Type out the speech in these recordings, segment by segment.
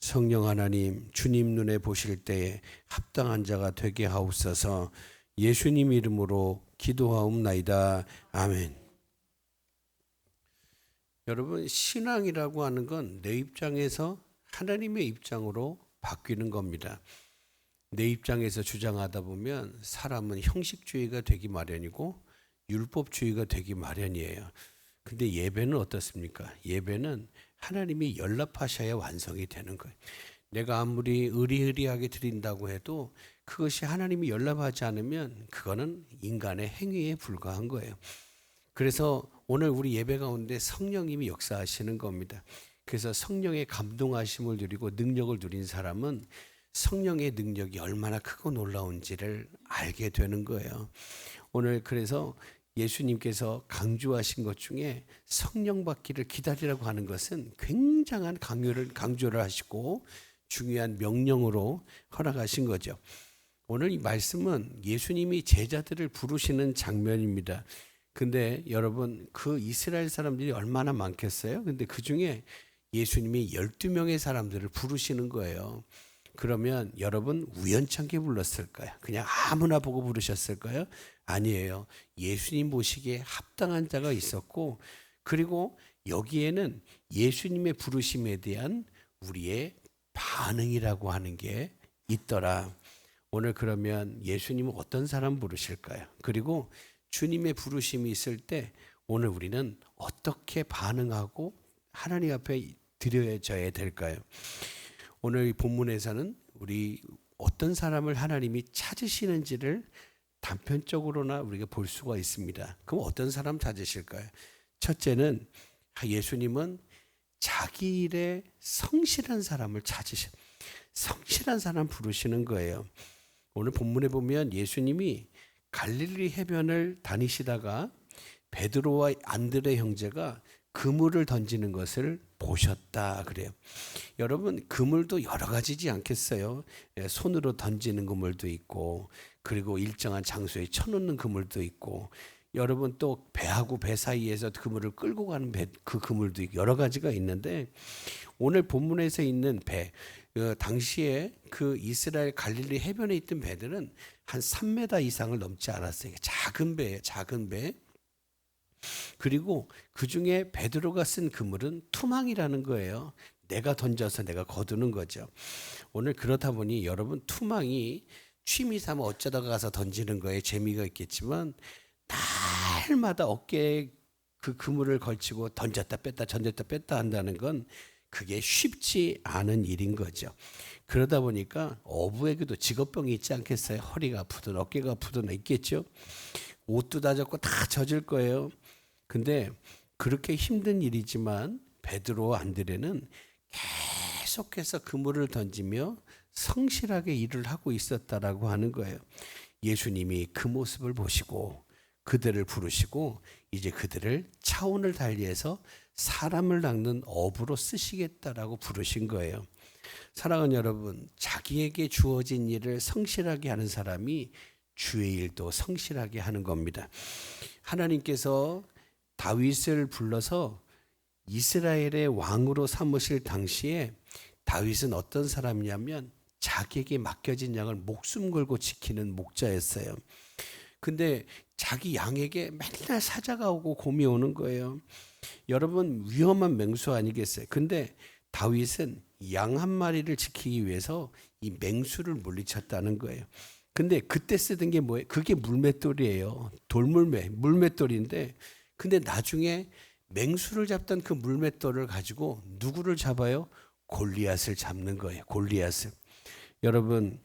성령 하나님, 주님 눈에 보실 때에 합당한 자가 되게 하옵소서. 예수님 이름으로 기도하옵나이다. 아멘. 여러분, 신앙이라고 하는 건 내 입장에서 하나님의 입장으로 바뀌는 겁니다. 내 입장에서 주장하다 보면 사람은 형식주의가 되기 마련이고 율법주의가 되기 마련이에요. 근데 예배는 어떻습니까? 예배는 하나님이 연락하셔야 완성이 되는 거예요. 내가 아무리 의리의리하게 드린다고 해도 그것이 하나님이 연락하지 않으면 그거는 인간의 행위에 불과한 거예요. 그래서 오늘 우리 예배 가운데 성령님이 역사하시는 겁니다. 그래서 성령의 감동하심을 누리고 능력을 누린 사람은 성령의 능력이 얼마나 크고 놀라운지를 알게 되는 거예요. 오늘 그래서 예수님께서 강조하신 것 중에 성령 받기를 기다리라고 하는 것은 굉장한 강조를 하시고 중요한 명령으로 허락하신 거죠. 오늘 이 말씀은 예수님이 제자들을 부르시는 장면입니다. 근데 여러분, 그 이스라엘 사람들이 얼마나 많겠어요? 근데 그 중에 예수님이 12명의 사람들을 부르시는 거예요. 그러면 여러분, 우연찮게 불렀을까요? 그냥 아무나 보고 부르셨을까요? 아니에요. 예수님 보시기에 합당한 자가 있었고, 그리고 여기에는 예수님의 부르심에 대한 우리의 반응이라고 하는 게 있더라. 오늘 그러면 예수님은 어떤 사람 부르실까요? 그리고 주님의 부르심이 있을 때 오늘 우리는 어떻게 반응하고 하나님 앞에 드려져야 될까요? 오늘 이 본문에서는 우리 어떤 사람을 하나님이 찾으시는지를 단편적으로나 우리가 볼 수가 있습니다. 그럼 어떤 사람 찾으실까요? 첫째는 예수님은 자기 일에 성실한 사람을 성실한 사람 부르시는 거예요. 오늘 본문에 보면 예수님이 갈릴리 해변을 다니시다가 베드로와 안드레 형제가 그물을 던지는 것을 보셨다 그래요. 여러분, 그물도 여러 가지지 않겠어요? 손으로 던지는 그물도 있고, 그리고 일정한 장소에 쳐놓는 그물도 있고, 여러분 또 배하고 배 사이에서 그물을 끌고 가는 그 그물도 있고, 여러 가지가 있는데 오늘 본문에서 있는 배, 당시에 그 이스라엘 갈릴리 해변에 있던 배들은 한 3m 이상을 넘지 않았어요. 작은 배예요, 작은 배. 그리고 그 중에 베드로가 쓴 그물은 투망이라는 거예요. 내가 던져서 내가 거두는 거죠. 오늘 그렇다 보니 여러분, 투망이 취미 삼아 어쩌다가 가서 던지는 거에 재미가 있겠지만 날마다 어깨에 그 그물을 걸치고 던졌다 뺐다 한다는 건 그게 쉽지 않은 일인 거죠. 그러다 보니까 어부에게도 직업병이 있지 않겠어요? 허리가 아프든 어깨가 아프든 있겠죠. 옷도 다 젖고 다 젖을 거예요. 근데 그렇게 힘든 일이지만 베드로와 안드레는 계속해서 그물을 던지며 성실하게 일을 하고 있었다라고 하는 거예요. 예수님이 그 모습을 보시고 그들을 부르시고 이제 그들을 차원을 달리해서 사람을 낚는 어부로 쓰시겠다라고 부르신 거예요. 사랑하는 여러분, 자기에게 주어진 일을 성실하게 하는 사람이 주의 일도 성실하게 하는 겁니다. 하나님께서 다윗을 불러서 이스라엘의 왕으로 삼으실 당시에 다윗은 어떤 사람이냐면 자기에게 맡겨진 양을 목숨 걸고 지키는 목자였어요. 근데 자기 양에게 맨날 사자가 오고 곰이 오는 거예요. 여러분, 위험한 맹수 아니겠어요? 근데 다윗은 양 한 마리를 지키기 위해서 이 맹수를 물리쳤다는 거예요. 근데 그때 쓰던 게 뭐예요? 그게 물맷돌이에요. 물맷돌인데, 근데 나중에 맹수를 잡던 그 물맷돌을 가지고 누구를 잡아요? 골리앗을 잡는 거예요. 골리앗을. 여러분,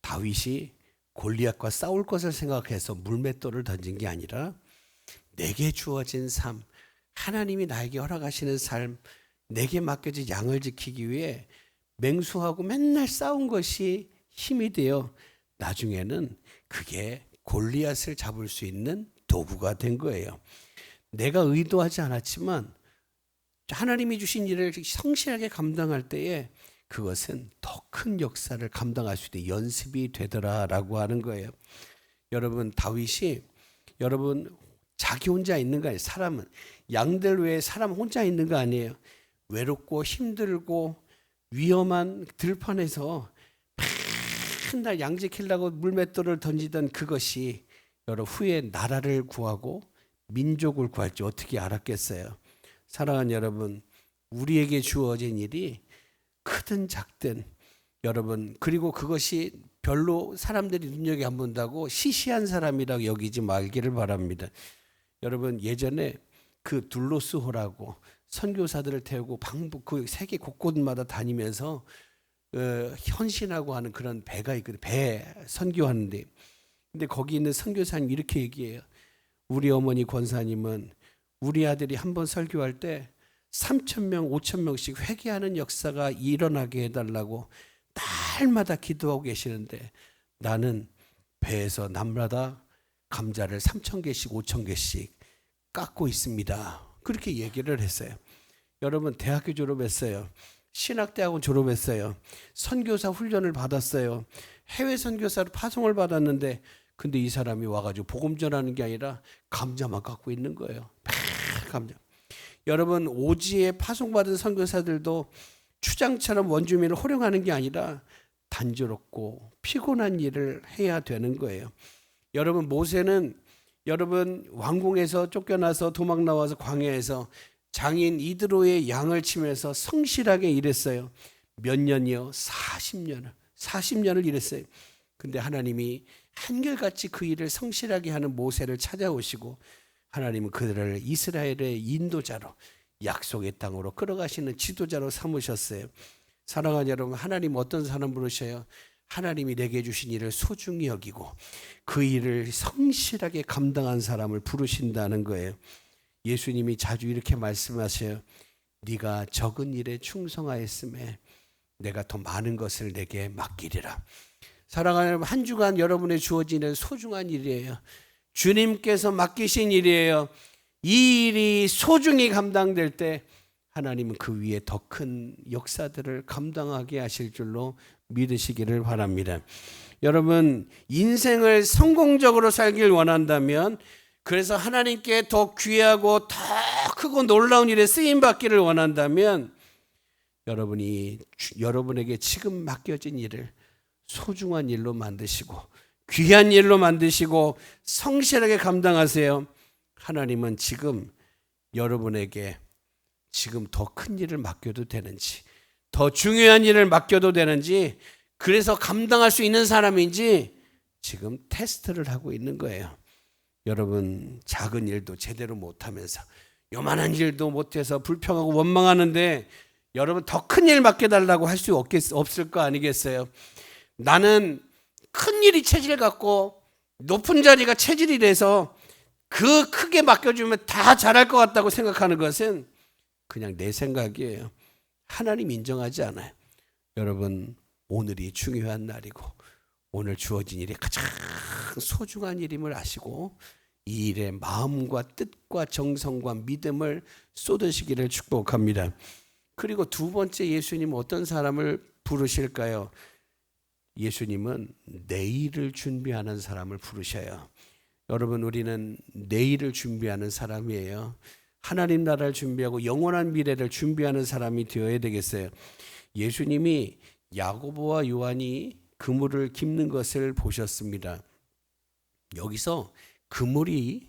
다윗이 골리앗과 싸울 것을 생각해서 물맷돌을 던진 게 아니라 내게 주어진 삶, 하나님이 나에게 허락하시는 삶, 내게 맡겨진 양을 지키기 위해 맹수하고 맨날 싸운 것이 힘이 되어 나중에는 그게 골리앗을 잡을 수 있는 도구가 된 거예요. 내가 의도하지 않았지만 하나님이 주신 일을 성실하게 감당할 때에 그것은 더 큰 역사를 감당할 수 있는 연습이 되더라라고 하는 거예요. 여러분, 다윗이 자기 혼자 있는 거 아니에요. 사람은 양들 외에 사람 혼자 있는 거 아니에요. 외롭고 힘들고 위험한 들판에서 맨날 양지키려고 물맷돌을 던지던 그것이 여러분 후에 나라를 구하고 민족을 구할지 어떻게 알았겠어요? 사랑하는 여러분, 우리에게 주어진 일이 크든 작든 여러분, 그리고 그것이 별로 사람들이 눈여겨 안 본다고 시시한 사람이라고 여기지 말기를 바랍니다. 여러분, 예전에 그 둘로스호라고 선교사들을 태우고 그 세계 곳곳마다 다니면서 헌신하고 하는 그런 배가 있거든요. 배 선교하는데, 근데 거기 있는 선교사님 이렇게 얘기해요. 우리 어머니 권사님은 우리 아들이 한번 설교할 때 3,000명, 5,000명씩 회개하는 역사가 일어나게 해달라고 날마다 기도하고 계시는데 나는 배에서 날마다 감자를 3,000개씩 5,000개씩 깎고 있습니다. 그렇게 얘기를 했어요. 여러분, 대학교 졸업했어요. 신학대학원 졸업했어요. 선교사 훈련을 받았어요. 해외 선교사로 파송을 받았는데 근데 이 사람이 와가지고 복음 전하는 게 아니라 감자만 깎고 있는 거예요. 감자. 여러분, 오지에 파송받은 선교사들도 추장처럼 원주민을 호령하는 게 아니라 단조롭고 피곤한 일을 해야 되는 거예요. 여러분, 모세는 여러분 왕궁에서 쫓겨나서 도망 나와서 광야에서 장인 이드로의 양을 치면서 성실하게 일했어요. 몇 년이요? 40년을 일했어요. 근데 하나님이 한결같이 그 일을 성실하게 하는 모세를 찾아오시고 하나님은 그들을 이스라엘의 인도자로 약속의 땅으로 끌어가시는 지도자로 삼으셨어요. 사랑하는 여러분, 하나님 어떤 사람 부르셔요? 하나님이 내게 주신 일을 소중히 여기고 그 일을 성실하게 감당한 사람을 부르신다는 거예요. 예수님이 자주 이렇게 말씀하셔요. 네가 적은 일에 충성하였음에 내가 더 많은 것을 내게 맡기리라. 사랑하는 여러분, 한 주간 여러분의 주어진 일은 소중한 일이에요. 주님께서 맡기신 일이에요. 이 일이 소중히 감당될 때 하나님은 그 위에 더 큰 역사들을 감당하게 하실 줄로 믿으시기를 바랍니다. 여러분, 인생을 성공적으로 살길 원한다면, 그래서 하나님께 더 귀하고 더 크고 놀라운 일에 쓰임받기를 원한다면 여러분에게 지금 맡겨진 일을 소중한 일로 만드시고 귀한 일로 만드시고 성실하게 감당하세요. 하나님은 지금 여러분에게 지금 더 큰 일을 맡겨도 되는지, 더 중요한 일을 맡겨도 되는지, 그래서 감당할 수 있는 사람인지 지금 테스트를 하고 있는 거예요. 여러분, 작은 일도 제대로 못하면서 요만한 일도 못해서 불평하고 원망하는데 여러분, 더 큰 일 맡겨달라고 할 수 없을 거 아니겠어요? 나는 큰 일이 체질 같고 높은 자리가 체질이 돼서 그 크게 맡겨주면 다 잘할 것 같다고 생각하는 것은 그냥 내 생각이에요. 하나님 인정하지 않아요. 여러분, 오늘이 중요한 날이고 오늘 주어진 일이 가장 소중한 일임을 아시고 이 일에 마음과 뜻과 정성과 믿음을 쏟으시기를 축복합니다. 그리고 두 번째, 예수님은 어떤 사람을 부르실까요? 예수님은 내일을 준비하는 사람을 부르셔요. 여러분, 우리는 내일을 준비하는 사람이에요. 하나님 나라를 준비하고 영원한 미래를 준비하는 사람이 되어야 되겠어요. 예수님이 야고보와 요한이 그물을 깁는 것을 보셨습니다. 여기서 그물이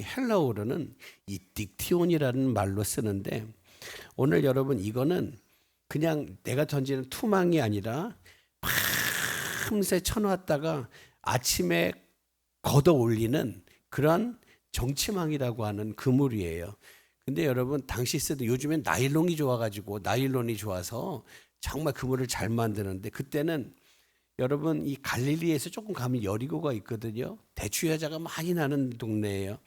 헬라어로는 이 딕티온이라는 말로 쓰는데, 오늘 여러분, 이거는 그냥 내가 던지는 투망이 아니라 밤새 쳐놨다가 아침에 걷어 올리는 그런 정치망이라고 하는 그물이에요. 근데 여러분, 당시 쓰던, 요즘엔 나일론이 좋아서 정말 그물을 잘 만드는데, 그때는 여러분, 이 갈릴리에서 조금 가면 여리고가 있거든요. 대추야자가 많이 나는 동네예요.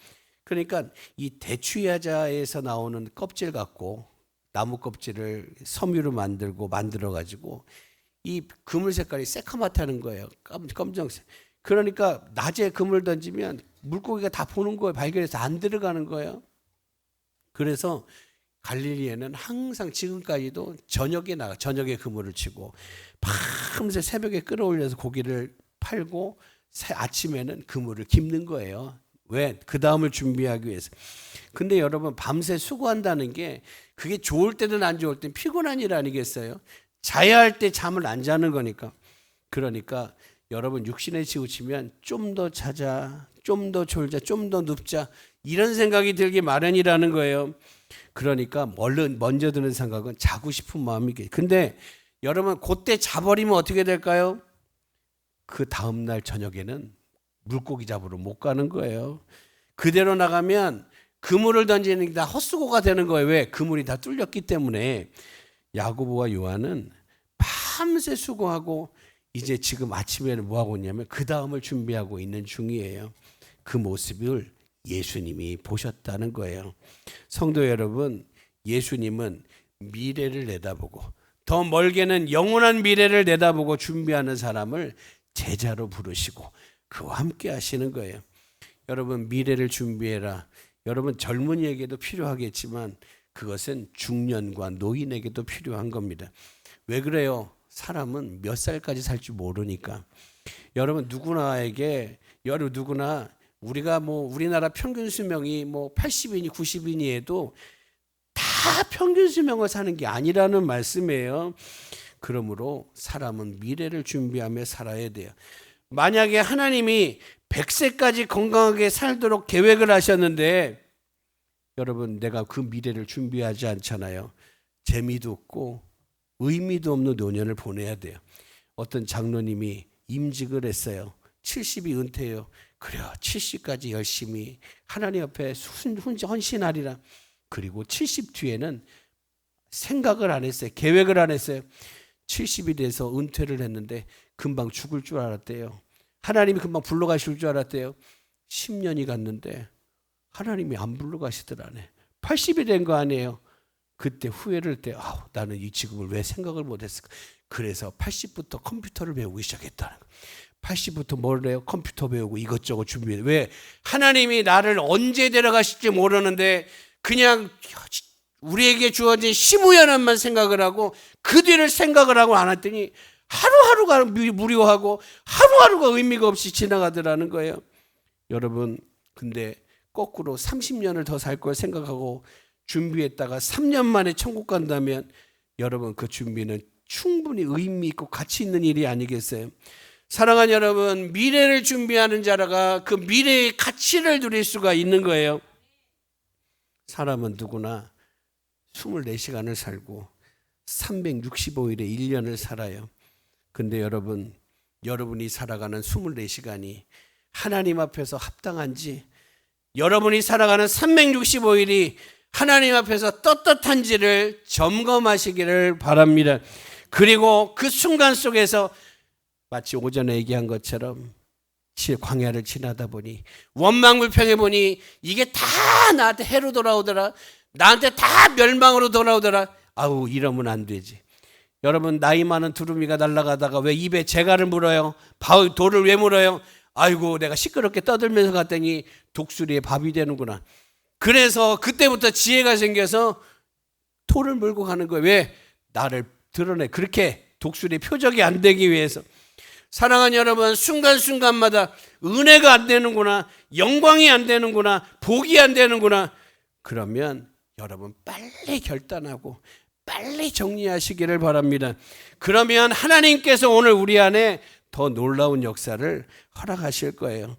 그러니까 이 대추야자에서 나오는 껍질 갖고 나무 껍질을 섬유로 만들어 가지고 이 그물 색깔이 새카맣다는 거예요. 검정색. 그러니까 낮에 그물 던지면 물고기가 다 보는 거예요. 발견해서 안 들어가는 거예요. 그래서 갈릴리에는 항상 지금까지도 저녁에 그물을 치고 밤새 새벽에 끌어올려서 고기를 팔고 아침에는 그물을 깁는 거예요. 왜? 그 다음을 준비하기 위해서. 근데 여러분, 밤새 수고한다는 게 그게 좋을 때든 안 좋을 땐 피곤한 일 아니겠어요? 자야 할 때 잠을 안 자는 거니까. 그러니까 여러분 육신에 치우치면 좀 더 자자, 좀 더 졸자, 좀 더 눕자 이런 생각이 들기 마련이라는 거예요. 그러니까 먼저 드는 생각은 자고 싶은 마음이겠죠. 근데 여러분 그때 자버리면 어떻게 될까요? 그 다음날 저녁에는 물고기 잡으러 못 가는 거예요. 그대로 나가면 그물을 던지는 게 다 헛수고가 되는 거예요. 왜? 그물이 다 뚫렸기 때문에. 야고보와 요한은 밤새 수고하고 이제 지금 아침에는 뭐하고 있냐면 그 다음을 준비하고 있는 중이에요. 그 모습을 예수님이 보셨다는 거예요. 성도 여러분, 예수님은 미래를 내다보고 더 멀게는 영원한 미래를 내다보고 준비하는 사람을 제자로 부르시고 그와 함께 하시는 거예요. 여러분 미래를 준비해라. 여러분 젊은이에게도 필요하겠지만 그것은 중년과 노인에게도 필요한 겁니다. 왜 그래요? 사람은 몇 살까지 살지 모르니까. 여러분 누구나 우리가 우리나라 평균 수명이 80이니 90이니 해도 다 평균 수명을 사는 게 아니라는 말씀이에요. 그러므로 사람은 미래를 준비하며 살아야 돼요. 만약에 하나님이 100세까지 건강하게 살도록 계획을 하셨는데 여러분 내가 그 미래를 준비하지 않잖아요. 재미도 없고 의미도 없는 노년을 보내야 돼요. 어떤 장로님이 임직을 했어요. 70이 은퇴해요. 그래요. 70까지 열심히 하나님 앞에 헌신하리라. 그리고 70 뒤에는 생각을 안 했어요. 계획을 안 했어요. 70이 돼서 은퇴를 했는데 금방 죽을 줄 알았대요. 하나님이 금방 불러가실 줄 알았대요. 10년이 갔는데 하나님이 안 불러가시더라네. 80이 된 거 아니에요. 그때 후회를 때 나는 이 직업을 왜 생각을 못했을까. 그래서 80부터 컴퓨터를 배우기 시작했다는 거예요. 80부터 뭘 해요? 컴퓨터 배우고 이것저것 준비해. 왜? 하나님이 나를 언제 데려가실지 모르는데 그냥 우리에게 주어진 시무연한만 생각을 하고 그 뒤를 생각을 하고 안 했더니 하루하루가 무료하고 하루하루가 의미가 없이 지나가더라는 거예요. 여러분 근데 거꾸로 30년을 더 살 걸 생각하고 준비했다가 3년 만에 천국 간다면 여러분 그 준비는 충분히 의미 있고 가치 있는 일이 아니겠어요? 사랑하는 여러분, 미래를 준비하는 자라가 그 미래의 가치를 누릴 수가 있는 거예요. 사람은 누구나 24시간을 살고 365일에 1년을 살아요. 근데 여러분이 살아가는 24시간이 하나님 앞에서 합당한지, 여러분이 살아가는 365일이 하나님 앞에서 떳떳한지를 점검하시기를 바랍니다. 그리고 그 순간 속에서 마치 오전에 얘기한 것처럼 광야를 지나다 보니 원망불평해 보니 이게 다 나한테 해로 돌아오더라. 나한테 다 멸망으로 돌아오더라. 이러면 안 되지. 여러분 나이 많은 두루미가 날아가다가 왜 입에 재갈을 물어요? 돌을 왜 물어요? 아이고 내가 시끄럽게 떠들면서 갔더니 독수리의 밥이 되는구나. 그래서 그때부터 지혜가 생겨서 돌을 물고 가는 거예요. 왜? 나를 드러내. 그렇게 독수리의 표적이 안 되기 위해서. 사랑하는 여러분, 순간순간마다 은혜가 안 되는구나, 영광이 안 되는구나, 복이 안 되는구나. 그러면 여러분 빨리 결단하고 빨리 정리하시기를 바랍니다. 그러면 하나님께서 오늘 우리 안에 더 놀라운 역사를 허락하실 거예요.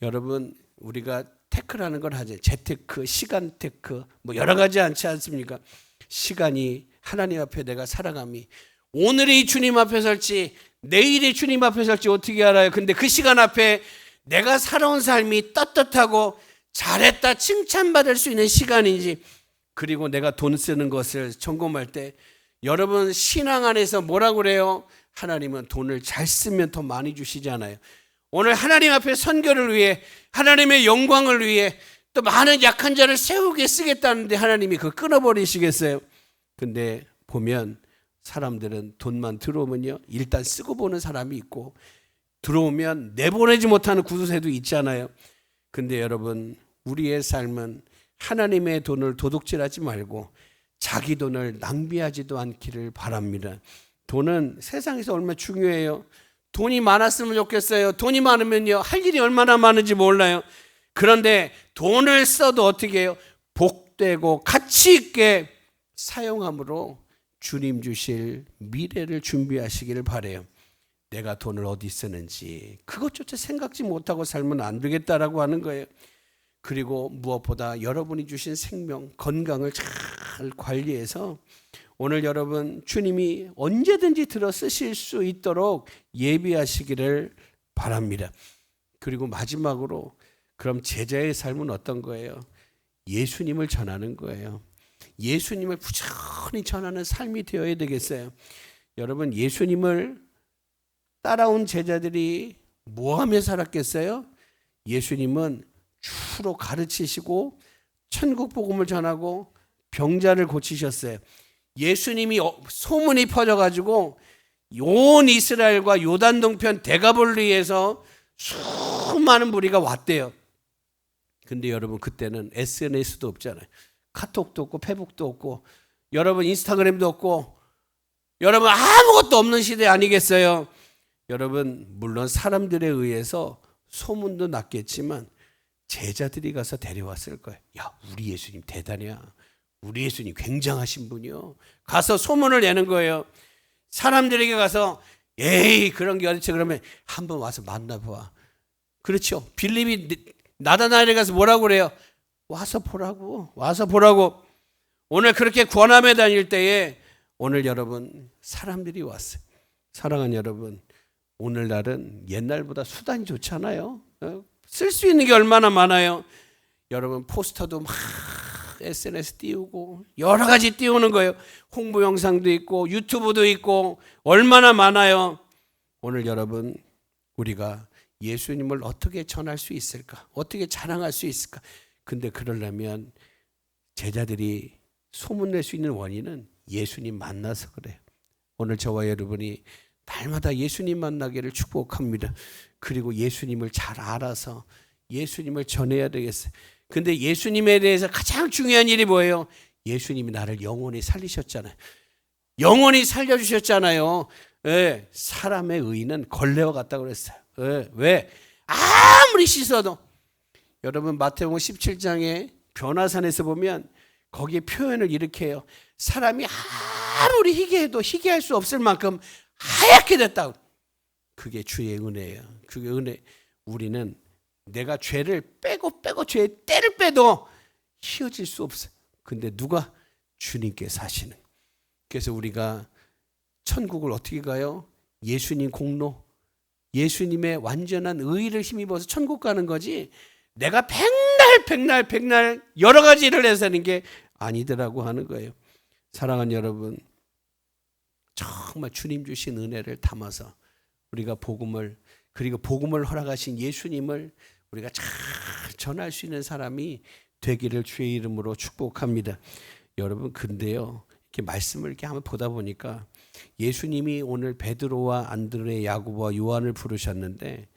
여러분 우리가 테크라는 걸 하죠. 재테크, 시간 테크, 여러 가지 않지 않습니까? 시간이 하나님 앞에 내가 살아감이 오늘이 주님 앞에 설지 내일이 주님 앞에 설지 어떻게 알아요? 근데 그 시간 앞에 내가 살아온 삶이 떳떳하고 잘했다 칭찬받을 수 있는 시간인지, 그리고 내가 돈 쓰는 것을 점검할 때 여러분 신앙 안에서 뭐라고 그래요? 하나님은 돈을 잘 쓰면 더 많이 주시잖아요. 오늘 하나님 앞에 선교를 위해 하나님의 영광을 위해 또 많은 약한 자를 세우게 쓰겠다는데 하나님이 그거 끊어버리시겠어요? 근데 보면 사람들은 돈만 들어오면요 일단 쓰고 보는 사람이 있고 들어오면 내보내지 못하는 구두쇠도 있잖아요. 근데 여러분 우리의 삶은 하나님의 돈을 도둑질하지 말고 자기 돈을 낭비하지도 않기를 바랍니다. 돈은 세상에서 얼마나 중요해요. 돈이 많았으면 좋겠어요. 돈이 많으면요 할 일이 얼마나 많은지 몰라요. 그런데 돈을 써도 어떻게 해요? 복되고 가치 있게 사용함으로 주님 주실 미래를 준비하시기를 바래요. 내가 돈을 어디 쓰는지 그것조차 생각지 못하고 살면 안 되겠다라고 하는 거예요. 그리고 무엇보다 여러분이 주신 생명, 건강을 잘 관리해서 오늘 여러분 주님이 언제든지 들어 쓰실 수 있도록 예비하시기를 바랍니다. 그리고 마지막으로 그럼 제자의 삶은 어떤 거예요? 예수님을 전하는 거예요. 예수님을 부지런히 전하는 삶이 되어야 되겠어요. 여러분 예수님을 따라온 제자들이 뭐하며 살았겠어요? 예수님은 주로 가르치시고 천국 복음을 전하고 병자를 고치셨어요. 예수님이 소문이 퍼져가지고 온 이스라엘과 요단 동편 대가볼리에서 수많은 무리가 왔대요. 근데 여러분 그때는 SNS도 없잖아요. 카톡도 없고 페북도 없고 여러분 인스타그램도 없고 여러분 아무것도 없는 시대 아니겠어요? 여러분 물론 사람들에 의해서 소문도 났겠지만 제자들이 가서 데려왔을 거예요. 야, 우리 예수님 대단해요. 우리 예수님 굉장하신 분이요. 가서 소문을 내는 거예요. 사람들에게 가서 에이 그런 게 어딨지 그러면 한번 와서 만나봐. 그렇죠. 빌립이 나다나엘에 가서 뭐라고 그래요? 와서 보라고. 와서 보라고. 오늘 그렇게 권하며 다닐 때에 오늘 여러분 사람들이 왔어요. 사랑하는 여러분 오늘날은 옛날보다 수단이 좋잖아요. 쓸 수 있는 게 얼마나 많아요. 여러분 포스터도 막 SNS 띄우고 여러 가지 띄우는 거예요. 홍보 영상도 있고 유튜브도 있고 얼마나 많아요. 오늘 여러분 우리가 예수님을 어떻게 전할 수 있을까? 어떻게 자랑할 수 있을까? 근데 그러려면 제자들이 소문낼 수 있는 원인은 예수님 만나서 그래요. 오늘 저와 여러분이 날마다 예수님 만나기를 축복합니다. 그리고 예수님을 잘 알아서 예수님을 전해야 되겠어요. 근데 예수님에 대해서 가장 중요한 일이 뭐예요? 예수님이 나를 영원히 살리셨잖아요. 영원히 살려주셨잖아요. 예, 사람의 의는 걸레와 같다고 그랬어요. 예, 왜? 아무리 씻어도 여러분 마태복음 17장에 변화산에서 보면 거기에 표현을 이렇게 해요. 사람이 아무리 희게해도 희게할 수 없을 만큼 하얗게 됐다고. 그게 주의 은혜예요. 그게 은혜. 우리는 내가 죄를 빼고 죄의 때를 빼도 희어질 수 없어요. 근데 누가? 주님께 사시는. 그래서 우리가 천국을 어떻게 가요? 예수님 공로, 예수님의 완전한 의를 힘입어서 천국 가는 거지 내가 백날 여러 가지 일을 해서 하는 게 아니더라고 하는 거예요. 사랑하는 여러분 정말 주님 주신 은혜를 담아서 우리가 복음을 그리고 복음을 허락하신 예수님을 우리가 잘 전할 수 있는 사람이 되기를 주의 이름으로 축복합니다. 여러분 근데요 이렇게 말씀을 이렇게 한번 보다 보니까 예수님이 오늘 베드로와 안드레, 야고보와 요한을 부르셨는데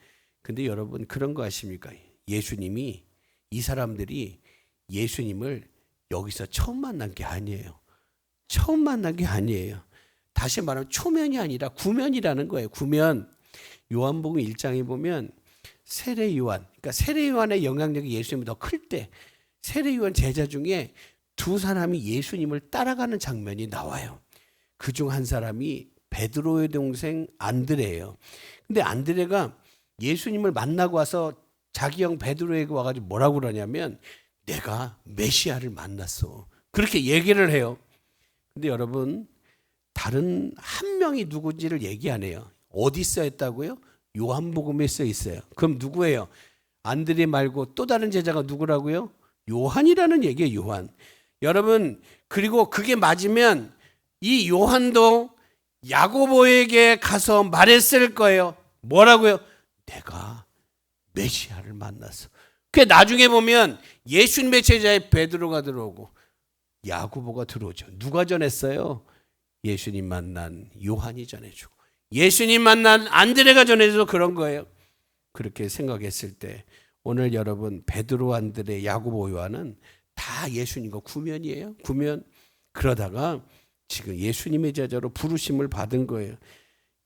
근데 여러분 그런 거 아십니까? 예수님이 이 사람들이 예수님을 여기서 처음 만난 게 아니에요. 처음 만난 게 아니에요. 다시 말하면 초면이 아니라 구면이라는 거예요. 구면. 요한복음 1장에 보면 세례 요한, 그러니까 세례 요한의 영향력이 예수님이 더 클 때 세례 요한 제자 중에 두 사람이 예수님을 따라가는 장면이 나와요. 그중 한 사람이 베드로의 동생 안드레예요. 근데 안드레가 예수님을 만나고 와서 자기 형 베드로에게 와가지고 뭐라고 그러냐면 내가 메시아를 만났어. 그렇게 얘기를 해요. 근데 여러분 다른 한 명이 누군지를 얘기 안 해요. 어디 써 있다고요? 요한복음에 써 있어요. 그럼 누구예요? 안드레 말고 또 다른 제자가 누구라고요? 요한이라는 얘기예요. 요한. 여러분 그리고 그게 맞으면 이 요한도 야고보에게 가서 말했을 거예요. 뭐라고요? 내가 메시아를 만났어. 그 나중에 보면 예수님의 제자에 베드로가 들어오고 야고보가 들어오죠. 누가 전했어요? 예수님 만난 요한이 전해주고 예수님 만난 안드레가 전해줘서 그런 거예요. 그렇게 생각했을 때 오늘 여러분 베드로, 안드레, 야고보, 요한은 다 예수님과 구면이에요. 구면. 그러다가 지금 예수님의 제자로 부르심을 받은 거예요.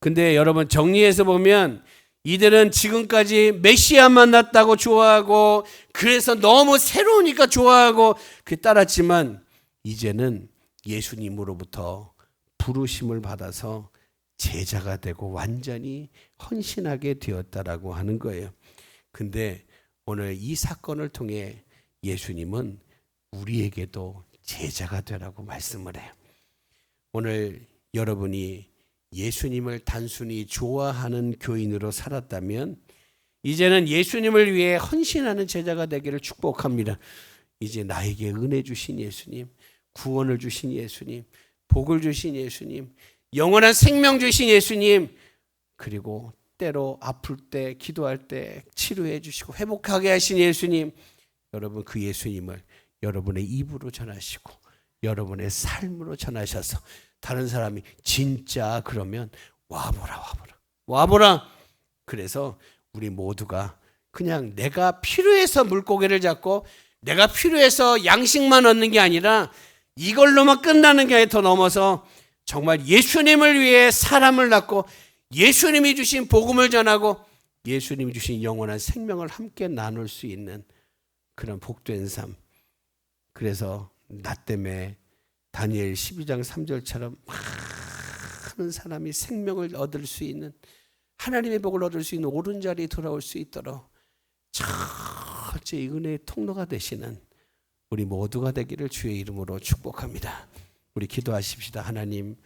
근데 여러분 정리해서 보면 이들은 지금까지 메시아 만났다고 좋아하고 그래서 너무 새로우니까 좋아하고 그 따랐지만 이제는 예수님으로부터 부르심을 받아서 제자가 되고 완전히 헌신하게 되었다라고 하는 거예요. 근데 오늘 이 사건을 통해 예수님은 우리에게도 제자가 되라고 말씀을 해요. 오늘 여러분이 예수님을 단순히 좋아하는 교인으로 살았다면 이제는 예수님을 위해 헌신하는 제자가 되기를 축복합니다. 이제 나에게 은혜 주신 예수님, 구원을 주신 예수님, 복을 주신 예수님, 영원한 생명 주신 예수님, 그리고 때로 아플 때, 기도할 때 치료해 주시고 회복하게 하신 예수님, 여러분 그 예수님을 여러분의 입으로 전하시고 여러분의 삶으로 전하셔서 다른 사람이 진짜 그러면 와보라. 그래서 우리 모두가 그냥 내가 필요해서 물고기를 잡고 내가 필요해서 양식만 얻는 게 아니라 이걸로만 끝나는 게 더 넘어서 정말 예수님을 위해 사람을 낳고 예수님이 주신 복음을 전하고 예수님이 주신 영원한 생명을 함께 나눌 수 있는 그런 복된 삶. 그래서 나 때문에 다니엘 12장 3절처럼 많은 사람이 생명을 얻을 수 있는 하나님의 복을 얻을 수 있는 옳은 자리에 돌아올 수 있도록 철저히 은혜의 통로가 되시는 우리 모두가 되기를 주의 이름으로 축복합니다. 우리 기도하십시다. 하나님,